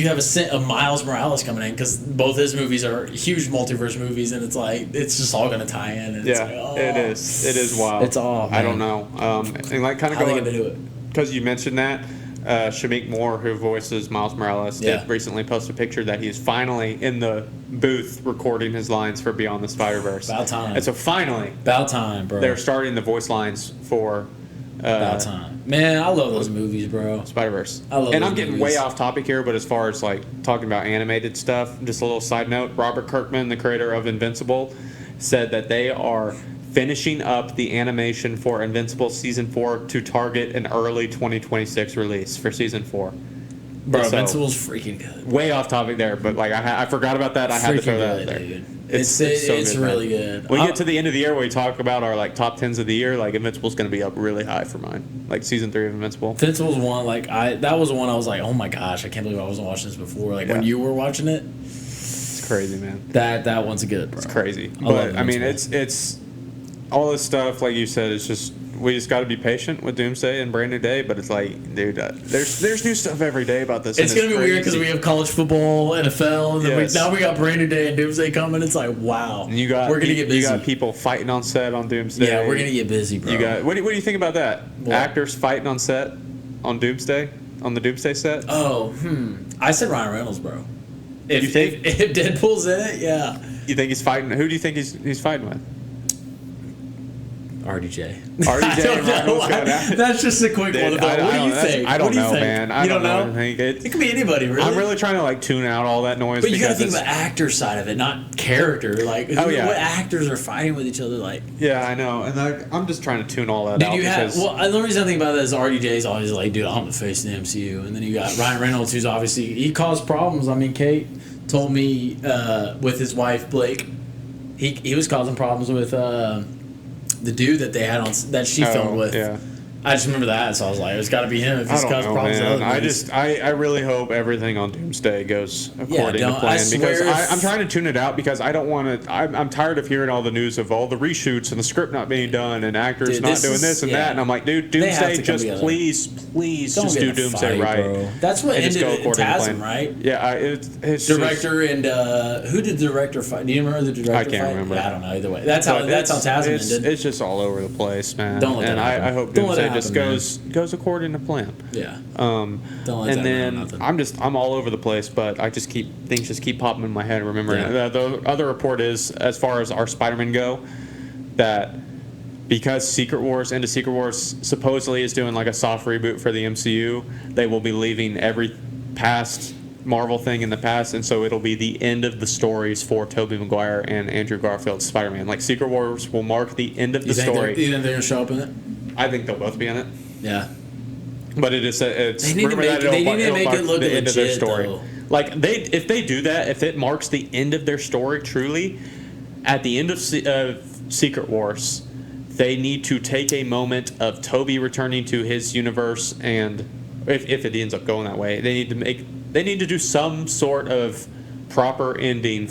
have a scent of Miles Morales coming in because both his movies are huge multiverse movies and it's like it's just all gonna tie in. And it's yeah, like, oh, it is wild. It's all. I don't know. And like kind of How they gonna do it? because you mentioned that. Shamik Moore, who voices Miles Morales, Yeah. did recently post a picture that he's finally in the booth recording his lines for Beyond the Spider-Verse. About time. And so finally, About time, bro. they're starting the voice lines for About time. Man, I love those movies, bro. Spider-Verse. I love And those I'm getting movies. way off topic here, but as far as like talking about animated stuff, just a little side note, Robert Kirkman, the creator of Invincible, said that they are finishing up the animation for Invincible Season 4 to target an early 2026 release for Season 4. Bro, So, Invincible's freaking good. way off topic there, but like I forgot about that. I had to Freaking throw that good, out there. dude. It's so It's good, really man. good. When we get to the end of the year, where we talk about our like top 10s of the year, like Invincible's going to be up really high for mine. Like Season 3 of Invincible. Invincible's one that was one I was like, oh my gosh, I can't believe I wasn't watching this before. Like when Yeah. you were watching it, It's crazy, man. that one's good, bro. It's crazy. I love But I mean, Invincible. it's all this stuff, like you said, it's just we just got to be patient with Doomsday and Brand New Day. But it's like, dude, there's new stuff every day about this. It's and gonna be weird because crazy. we have college football, NFL, and then Yes. now we got Brand New Day and Doomsday coming. It's like wow, And you got we're gonna get busy. You got people fighting on set on Doomsday. Yeah, we're gonna get busy, bro. You got what do you think about that? What? Actors fighting on set on Doomsday, on the Doomsday set. Oh, I said Ryan Reynolds, bro. If You think? if Deadpool's in it, yeah. You think he's fighting? Who do you think he's fighting with? RDJ. RDJ I don't and Ryan know. Reynolds going at it? That's just a quick one. Dude, What do you that's- think? I don't What do you know, think? man. I You don't know. know. It could be anybody, really. I'm really trying to like tune out all that noise. But you got to because think it's- about actor side of it, not character. Like, Oh, yeah. what actors are fighting with each other? Like, Yeah, I know, and I'm just trying to tune all that dude, out you have. because Well, the only reason I think about that is RDJ's always like, dude, I'm the face of the MCU, and then you got Ryan Reynolds, who's obviously he caused problems. I mean, Kate told me with his wife Blake, he was causing problems with the dude that they had on that she filmed with. yeah. I just remember that, so I was like, it's got to be him if he's I don't caused know, problems. man. in other movies. I really hope everything on Doomsday goes according to I plan because swear if- I'm trying to tune it out because I don't want to. I'm tired of hearing all the news of all the reshoots and the script not being done and actors Dude, not this doing is- this and yeah. that. And I'm like, dude, They have Doomsday, to come just together. please Don't just get do in a Doomsday fight, right. bro. That's what And just ended go it in according to TASM, plan. right? Yeah, it's Director and who did the director fight? Do you remember the director I can't fight? remember. Yeah, I don't know. Either way, that's how TASM it's, ended. it's just all over the place, man. Don't let that and happen. I hope Don't let Doomsday that just happen, goes according to plan. Yeah. Um, Don't let and that then ruin nothing. I'm all over the place, but I just things just keep popping in my head. Remembering Yeah. the other report is as far as our Spider-Man go, that because Secret Wars Into Secret Wars supposedly is doing like a soft reboot for the MCU, they will be leaving every past Marvel thing in the past, and so it'll be the end of the stories for Tobey Maguire and Andrew Garfield's Spider-Man. Like Secret Wars will mark the end of the story. You think they're gonna show up in it? I think they'll both be in it. Yeah. But it's They need to make it look the end of their legit, story. though. Like if they do that, if it marks the end of their story truly, at the end of Secret Wars, they need to take a moment of Toby returning to his universe, and if it ends up going that way, they need to do some sort of proper ending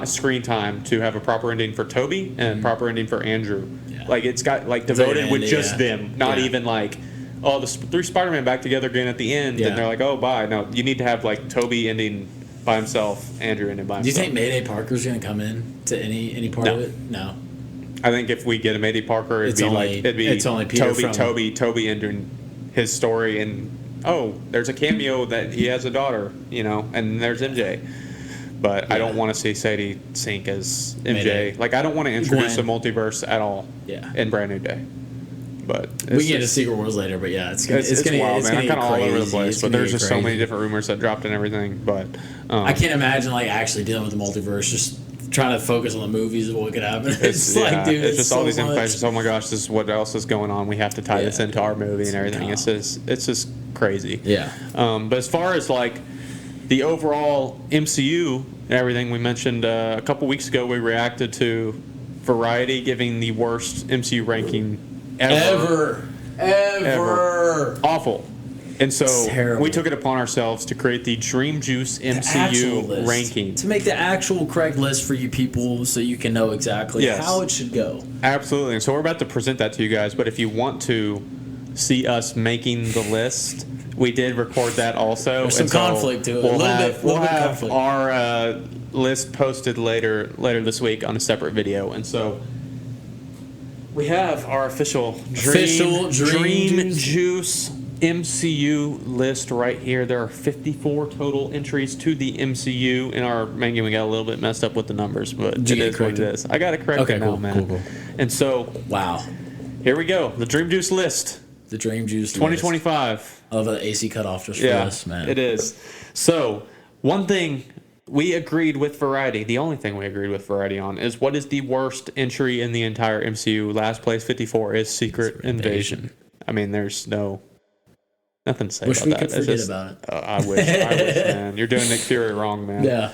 screen time to have a proper ending for Toby and a proper ending for Andrew. Yeah. Like it's got like devoted with just them, not even like. Oh, the three Spider-Man back together again at the end, and they're like, "Oh, bye." No, you need to have like Toby ending by himself, Andrew ending by himself. Do you think Mayday Parker's gonna come in to any part of it? No. I think if we get a Mayday Parker, it'd be only Peter Toby ending his story, and there's a cameo that he has a daughter, and there's MJ. But I don't want to see Sadie Sink as MJ. Mayday. Like I don't want to introduce Gwen. the multiverse at all. Yeah. In Brand New Day. But We can get to Secret Wars later, but yeah, it's gonna wild, man. I'm kind of all over the place, but there's just so many crazy. different rumors that dropped and everything. But I can't imagine like actually dealing with the multiverse, just trying to focus on the movies of what could happen. It's like, dude, it's just so all these much. information. Oh my gosh, this is what else is going on. We have to tie this into our movie and everything. It's just crazy. Yeah. But as far as like the overall MCU and everything, we mentioned a couple weeks ago, we reacted to Variety giving the worst MCU ranking ever. Awful. And so we took it upon ourselves to create the Dream Juice MCU ranking. To make the actual correct list for you people so you can know exactly how it should go. Absolutely. And so we're about to present that to you guys, but if you want to see us making the list, we did record that also. There's some conflict to it. We'll Little bit have conflict. our list posted later this week on a separate video. And so we have our official Dream Juice MCU list right here. There are 54 total entries to the MCU. In our menu, we got a little bit messed up with the numbers, but it is what it is. I got it corrected now, man. Cool. And so, here we go. The Dream Juice list. The Dream Juice 2025. List. I love the AC cutoff just for this, man. It is. So, one thing we agreed with Variety, the only thing we agreed with Variety on, is what is the worst entry in the entire MCU. Last place, 54, is Secret Invasion. I mean, there's nothing to say about that. Wish we could forget about it. I wish, man. You're doing Nick Fury wrong, man. Yeah.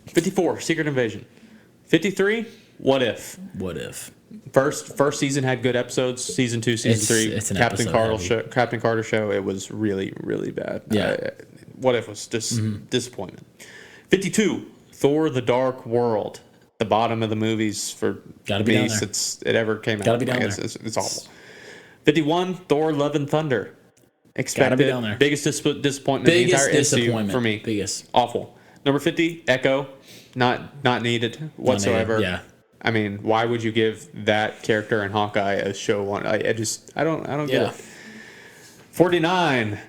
54, Secret Invasion. 53, What If. What If. First season had good episodes. Season 2, Season 3, it's an Captain Carter heavy. show. It was really, really bad. Yeah. What If was just disappointment. 52, Thor: The Dark World. The bottom of the movies for me since it ever came out. Gotta be down there. It's awful. 51, Thor: Love and Thunder. Expected. Gotta be down there. Biggest disappointment in the entire MCU for me. Biggest. Awful. Number 50, Echo. Not needed whatsoever. Not needed, yeah. I mean, why would you give that character in Hawkeye a show one? I don't get it. 49,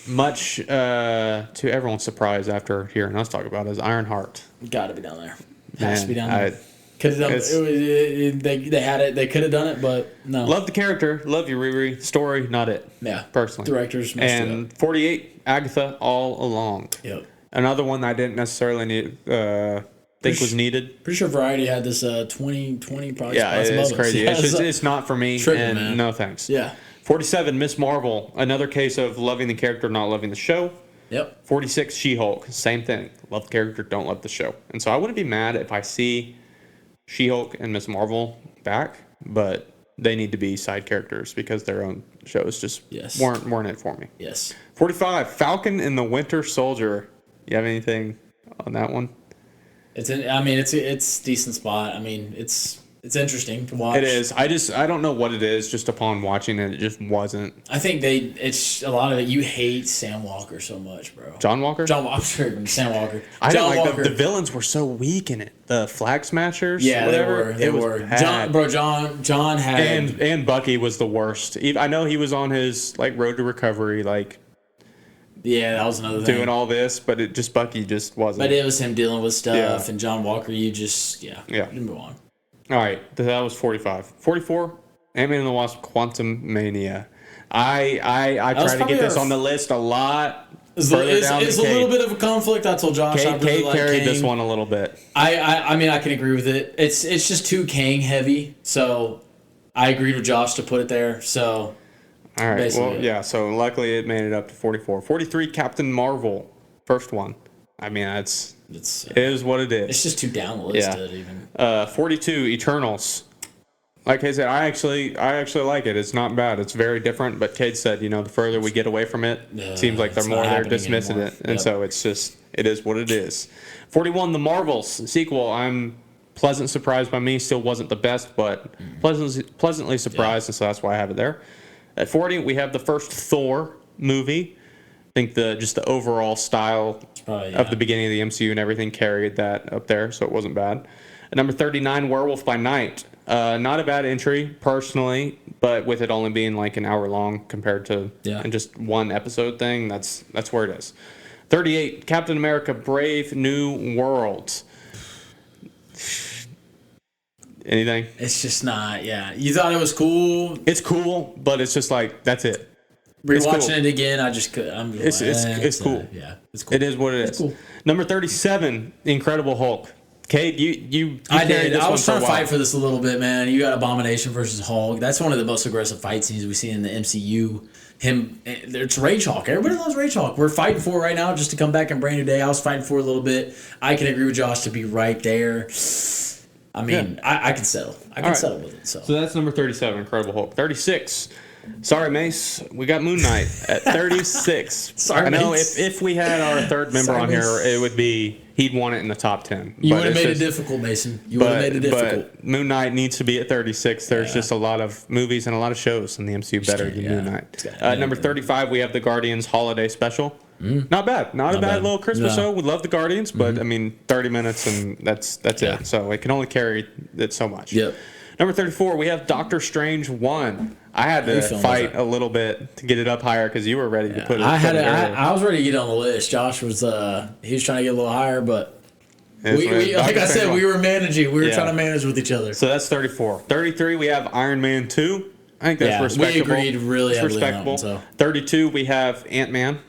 much to everyone's surprise after hearing us talk about it, is Ironheart. Gotta be down there. Has to be down there. Could have done it. They had it. They could have done it, but no. Love the character. Love you, Riri. Story, not it. Yeah. Personally. Directors messed it And 48, Agatha, All Along. Yep. Another one that I didn't necessarily think was needed. Pretty sure Variety had this 2020 probably. Yeah, it's crazy. Yeah, It's not for me. Tripping, and man. no thanks. Yeah. 47, Miss Marvel. Another case of loving the character, not loving the show. Yep. 46, She-Hulk. Same thing. Love the character, don't love the show. And so I wouldn't be mad if I see She-Hulk and Miss Marvel back, but they need to be side characters because their own shows just Yes. weren't it for me. Yes. 45, Falcon and the Winter Soldier. You have anything on that one? It's a decent spot. I mean, it's interesting to watch. It is. I don't know what it is. Just upon watching it, it just wasn't. I think it's a lot of it. You hate Sam Walker so much, bro. John Walker? Sam Walker. I John don't like Walker. the villains were so weak in it. The Flag Smashers. Yeah, whatever. they were. John had And Bucky was the worst. I know he was on his road to recovery, yeah, that was another thing. doing all this, but Bucky just wasn't. But it was him dealing with stuff, Yeah. and John Walker. You move on. All right, that was 45. 44, Ant-Man and the Wasp: Quantum Mania. I tried to get this on the list a lot. It's a little bit of a conflict. I told Josh I really Cade like carried Kang. this one a little bit. I mean, I can agree with it. It's just too Kang heavy, so I agreed with Josh to put it there. So, All right, basically, well, yeah, so luckily it made it up to 44. 43, Captain Marvel, first one. I mean, it is what it is. It's just too down the list. Yeah. Even 42, Eternals. Like I said, I actually like it. It's not bad. It's very different. But Cade said, the further we get away from it, it seems like they're it's not they're happening dismissing anymore. it, and Yep. so it is what it is. 41, The Marvels sequel. I'm pleasant surprised by me. Still wasn't the best, but pleasantly surprised, and so that's why I have it there. At 40, we have the first Thor movie. I think the overall style of the beginning of the MCU and everything carried that up there, so it wasn't bad. At number 39, Werewolf by Night. Not a bad entry, personally, but with it only being an hour long compared to and just one episode thing, that's where it is. 38, Captain America: Brave New World. Anything? it's just not. Yeah, you thought it was cool. It's cool, but it's just that's it. Rewatching cool. it again, I just could. I'm just It's cool. Yeah, it's cool. It is what it is. cool. Number 37, Incredible Hulk. Kate, you I carried did. this I one was for a trying to while. fight for this a little bit, man. You got Abomination versus Hulk. That's one of the most aggressive fight scenes we see in the MCU. It's Rage Hawk. Everybody loves Rage Hawk. We're fighting for it right now just to come back and Brand New Day. I was fighting for it a little bit. I can agree with Josh to be right there. I mean, I can settle. I can settle with it. So that's number 37, Incredible Hulk. 36. Sorry, Mace. We got Moon Knight at 36. Sorry, I know Mace. if we had our third member Sorry, on here, Mace. it would be he'd want it in the top 10. you But would have it's made it just- difficult, Mason. You would have made it difficult. But Moon Knight needs to be at 36. There's just a lot of movies and a lot of shows in the MCU better than Moon Knight. Number 35, we have the Guardians Holiday Special. Not bad. Not a bad little Christmas show. We love the Guardians, but I mean, 30 minutes and that's it. So it can only carry it so much. Yep. Number 34, we have Doctor Strange 1. I had to fight a little bit to get it up higher because you were ready to put it. I was ready to get on the list. Josh was he was trying to get a little higher, but we like I said, we were managing. We were trying to manage with each other. So that's 34. 33, we have Iron Man 2. I think that's respectable. We agreed really It's heavily respectable. on that one, so. 32, we have Ant-Man.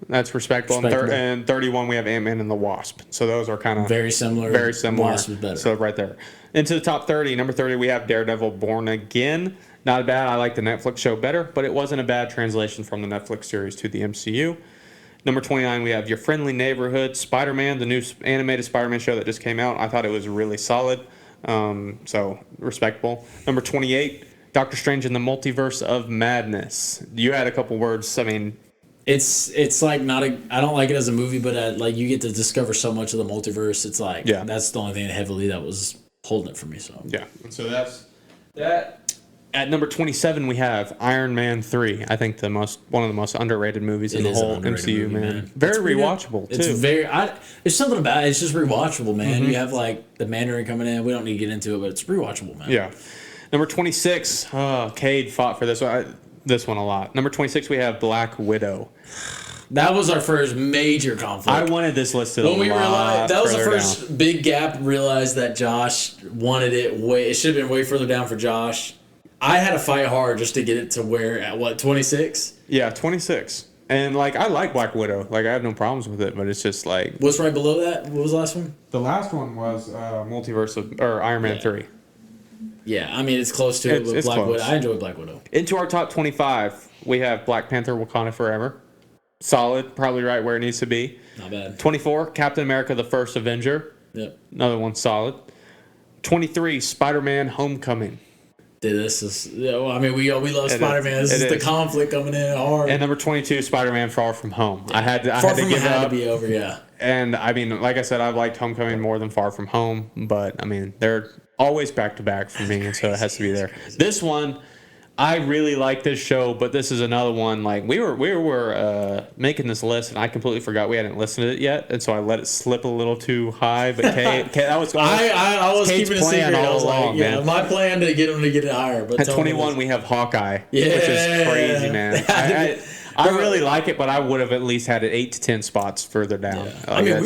That's respectable. Respectable. And 31, we have Ant-Man and the Wasp. So those are kind of Very similar. Very similar. Wasp is better. So right there. Into the top 30, number 30, we have Daredevil Born Again. Not bad. I like the Netflix show better, but it wasn't a bad translation from the Netflix series to the MCU. Number 29, we have Your Friendly Neighborhood Spider-Man, the new animated Spider-Man show that just came out. I thought it was really solid. So respectable. Number 28, Doctor Strange in the Multiverse of Madness. You had a couple words. I mean, it's like not a. I don't like it as a movie, but like you get to discover so much of the multiverse. It's like that's the only thing heavily that was holding it for me. So yeah. So that's that. At number 27, we have Iron Man 3. I think one of the most underrated movies in the whole MCU, man. Very rewatchable too. It's very. There's something about it. It's just rewatchable, man. You have like the Mandarin coming in. We don't need to get into it, but it's rewatchable, man. Yeah. Number 26. Cade fought for this one. This one a lot. Number 26, we have Black Widow. That was our first major conflict. I wanted this listed when we lot realized that was the further first down. big gap. Realized that Josh wanted it way. It should have been way further down for Josh. I had to fight hard just to get it to where at what 26. Yeah, 26. And like I like Black Widow. Like I have no problems with it, but it's just like What's right below that? What was the last one? the last one was Iron Man 3. Yeah, I mean it's close to it. But It's Black close. Widow. I enjoy Black Widow. Into our top 25, we have Black Panther: Wakanda Forever. Solid, probably right where it needs to be. Not bad. 24, Captain America: The First Avenger. Yep. Another one solid. 23, Spider-Man: Homecoming. This is. I mean, we love Spider-Man. This is the conflict coming in hard. And number 22, Spider-Man: Far From Home. I had to give it up. To be over. Yeah. And I mean, like I said, I've liked Homecoming more than Far From Home, but I mean, they're always back to back for me, and so it has to be there. This one, I really like this show, but this is another one. Like we were making this list, and I completely forgot we hadn't listened to it yet, and so I let it slip a little too high. But Kate that was I was Kate's keeping it secret. all I was along, like, yeah, man. my plan to get him to get it higher. But At 21, we have Hawkeye, which Yeah. is crazy, man. I really like it, but I would have at least had it 8 to 10 spots further down. Yeah. I mean,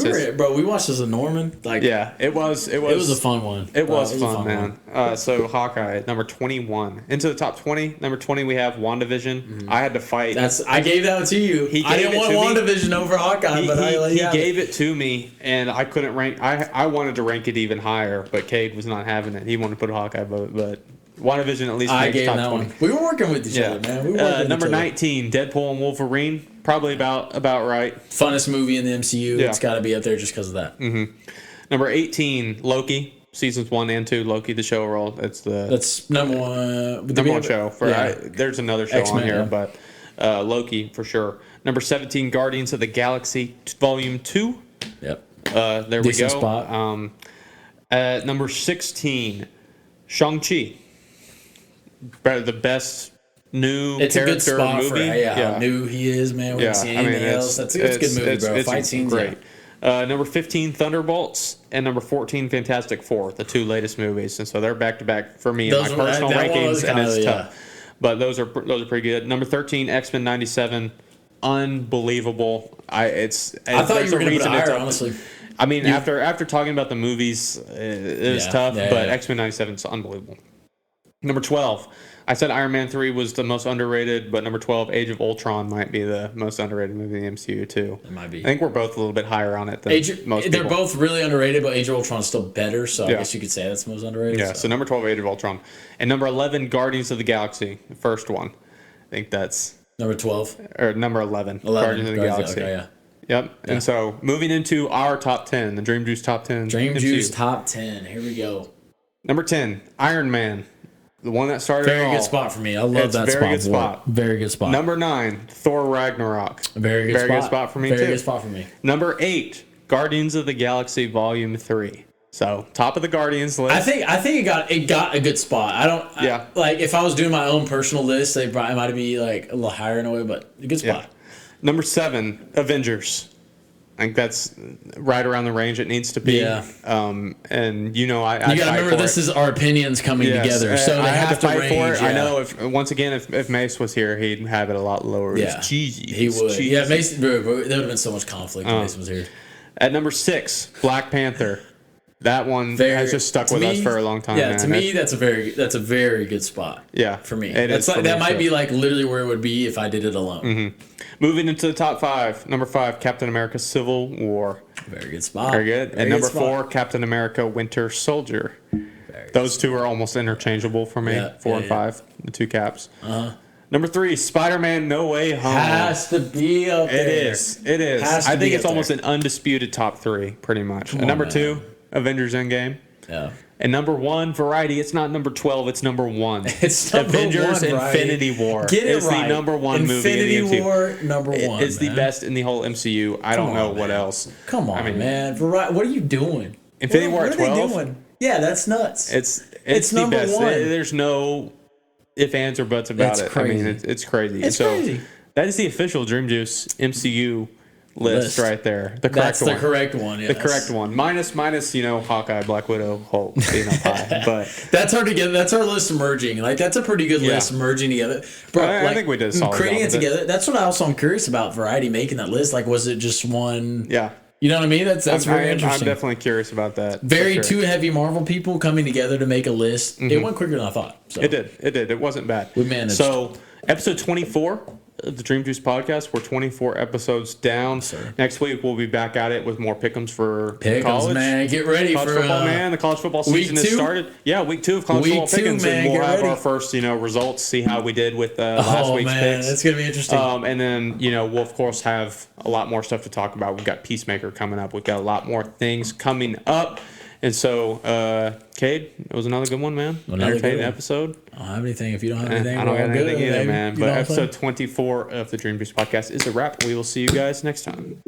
we watched this in Norman. Like, yeah, it was it was a fun one. It was fun, man. So Hawkeye, number 21. Into the top 20, number 20, we have WandaVision. Mm-hmm. I had to fight. I gave that to you. I didn't want WandaVision over Hawkeye, he gave it to me, and I couldn't rank. I wanted to rank it even higher, but Cade was not having it. He wanted to put Hawkeye above it, but WandaVision at least makes top 20. One. We were working with each other, man. We were working number 19, Deadpool and Wolverine. Probably about right. Funnest movie in the MCU. Yeah. It's got to be up there just because of that. Mm-hmm. Number 18, Loki. Seasons 1 and 2, Loki the show role. That's number one. Number one show. There's another show X-Men, on here, yeah. but Loki for sure. Number 17, Guardians of the Galaxy Volume 2. Yep. There Decent we go. Spot. At number 16, Shang-Chi. The best new it's character a good spot movie. For how new he is, man. We haven't seen anything else. It's a good movie, bro. Fight scenes, great. Number 15, Thunderbolts, and number 14, Fantastic Four, the two latest movies, and so they're back to back for me in my personal rankings, and it's tough. But those are pretty good. Number 13, X-Men '97, unbelievable. I thought you were going to put it higher, honestly. I mean, after talking about the movies, it was tough, but X-Men '97 is unbelievable. Number 12, I said Iron Man 3 was the most underrated, but number 12, Age of Ultron might be the most underrated movie in the MCU too. It might be. I think we're both a little bit higher on it than most people. They're both really underrated, but Age of Ultron is still better, so I guess you could say that's the most underrated. Yeah, so number 12, Age of Ultron. And number 11, Guardians of the Galaxy, the first one. I think that's... Number 12? Or number 11, Guardians of the Galaxy. Okay, yeah. Yep. Yeah. And so moving into our top 10, the Dream Juice top 10. Dream Juice top 10. Here we go. Number 10, Iron Man. The one that started Very good spot for me. I love that spot. Very good spot. Very good spot. Number 9, Thor Ragnarok. Very good spot for me too. Very good spot for me. Number 8, Guardians of the Galaxy Volume 3. So top of the Guardians list. I think it got a good spot. Like if I was doing my own personal list, it might be like a little higher in a way, but a good spot. Yeah. Number 7, Avengers. I think that's right around the range it needs to be. Yeah. And you know, I gotta remember this is our opinions coming together, so they have to fight for it. Yeah. I know if Mace was here, he'd have it a lot lower. Yeah, it's cheesy. He would. Cheesy. Yeah, Mace. There would have been so much conflict if Mace was here. At number 6, Black Panther. That one has just stuck with us for a long time. Yeah, man. To me, that's a very good spot. Yeah, for me, that might be like literally where it would be if I did it alone. Mm-hmm. Moving into the top 5, number 5, Captain America: Civil War. Very good spot. Very good. And number 4, Captain America: Winter Soldier. Those two are almost interchangeable for me. 4 and 5, the two caps. Number 3, Spider-Man: No Way Home. Has to be up there. It is. I think it's almost an undisputed top 3, pretty much. And number 2, Avengers: Endgame. Yeah. And number 1, Variety. It's not number 12. It's number 1. It's number Avengers: 1, Infinity War. Get it it's right. the number 1 movie in the MCU. Infinity War, number 1. It's the best in the whole MCU. I don't know what else. Come on, man. Variety. What are you doing? Infinity War at 12. What are they doing? Yeah, that's nuts. It's the number best. 1. There's no ifs, ands, or buts about it. Crazy. I mean, it's crazy. It's crazy. That is the official Dream Juice MCU list right there. The correct That's one. the correct one. Yes. The correct one. Minus, Hawkeye, Black Widow, Hulk being up high. But that's hard to get. That's our list merging. Like that's a pretty good list merging together. Bro, I think we did a solid creating job it together. That's what I also am curious about Variety making that list. Like, was it just one? Yeah. You know what I mean? That's very interesting. I'm definitely curious about that. Very two heavy Marvel people coming together to make a list. Mm-hmm. It went quicker than I thought. So. It did. It wasn't bad. We managed. So episode 24. The Dream Juice podcast. We're 24 episodes down. Next week we'll be back at it with more pick'ems for college. Man, get ready college for football. Man, the college football season has started. Yeah, week 2 of college football pick'ems, and we'll have our first results. See how we did with last week's picks. That's gonna be interesting. And then we'll of course have a lot more stuff to talk about. We've got Peacemaker coming up. We've got a lot more things coming up. And so, Cade, it was another good one, man. Entertaining episode. I don't have anything. If you don't have anything, I don't got anything either, man. You But know what I'm episode 24 of the Dream Boost podcast is a wrap. We will see you guys next time.